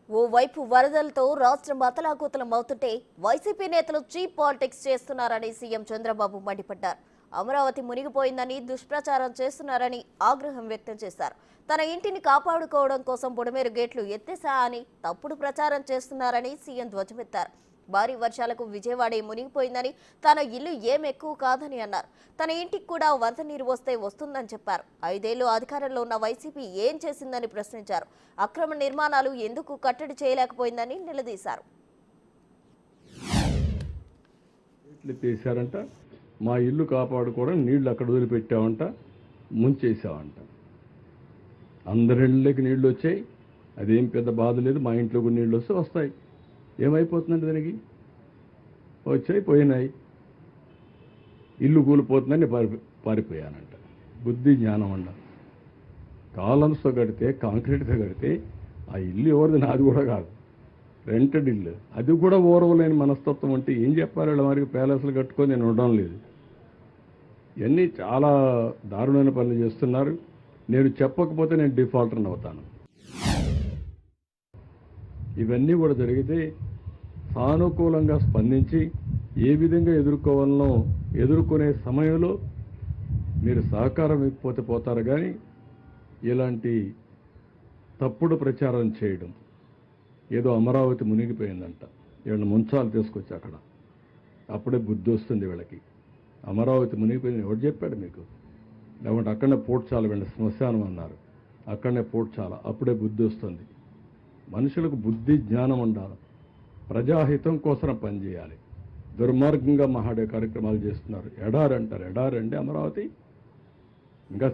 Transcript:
ఓవైపు వరదలతో రాష్ట్రం అతలాకుతలమవుతుంటే వైసీపీ నేతలు చీప్ పాలిటిక్స్ చేస్తున్నారని సీఎం చంద్రబాబు మండిపడ్డారు. అమరావతి మునిగిపోయిందని దుష్ప్రచారం చేస్తున్నారని ఆగ్రహం వ్యక్తం చేశారు. తన ఇంటిని కాపాడుకోవడం కోసం బుడమేరు గేట్లు ఎత్తేసా అని తప్పుడు ప్రచారం చేస్తున్నారని సీఎం ధ్వజమెత్తారు. భారీ వర్షాలకు విజయవాడే మునిగిపోయిందని, తన ఇల్లు ఏం ఎక్కువ కాదని అన్నారు. తన ఇంటికి కూడా వరద నీరు వస్తే వస్తుందని చెప్పారు. 5 ఏళ్లు అధికారంలో ఉన్న వైసీపీ ఏం చేసిందని ప్రశ్నించారు. అక్రమ నిర్మాణాలు ఎందుకు కట్టడి చేయలేకపోయిందని నిలదీశారు. మా ఇల్లు కాపాడుకోవడం నీళ్లు అక్కడ వదిలిపెట్టామంట, ముంచేసామంట. అందరిళ్ళకి నీళ్లు వచ్చాయి, అదేం పెద్ద బాధ లేదు. మా ఇంట్లోకి నీళ్ళు వస్తే వస్తాయి. ఏమైపోతుందండి దానికి? వచ్చాయి, పోయినాయి. ఇల్లు కూలిపోతుందని పారిపోయానంట. బుద్ధి జ్ఞానం అండ. కాలమ్స్తో కడితే, కాంక్రీట్తో కడితే ఆ ఇల్లు ఎవరిది? నాది కూడా కాదు, రెంటెడ్ ఇల్లు. అది కూడా ఓరవలేని మనస్తత్వం అంటే ఏం చెప్పాలి? వాళ్ళ మరి ప్యాలెస్లు కట్టుకొని నేను ఉండడం లేదు. ఇవన్నీ చాలా దారుణమైన పనులు చేస్తున్నారు. నేను చెప్పకపోతే నేను డిఫాల్టర్ని అవుతాను. ఇవన్నీ కూడా జరిగితే సానుకూలంగా స్పందించి ఏ విధంగా ఎదుర్కోవాలనో ఎదుర్కొనే సమయంలో మీరు సహకారం ఇవ్వకపోతే పోతారు. కానీ ఇలాంటి తప్పుడు ప్రచారం చేయడం, ఏదో అమరావతి మునిగిపోయిందంట, వీళ్ళని ముంచాలు తీసుకొచ్చి అక్కడ, అప్పుడే బుద్ధి వస్తుంది వీళ్ళకి. అమరావతి మునిగిపోయింది ఎవరు చెప్పాడు మీకు? లేకుంటే అక్కడనే పూడ్చాల, వీళ్ళ శ్మశానం అన్నారు, అక్కడనే పూడ్చాల, అప్పుడే బుద్ధి వస్తుంది. మనుషులకు బుద్ధి జ్ఞానం ఉండాలి. ప్రజాహితం కోసం పనిచేయాలి. దుర్మార్గంగా మహాడే కార్యక్రమాలు చేస్తున్నారు. ఎడారంటారు. ఎడారండి అమరావతి? ఇంకా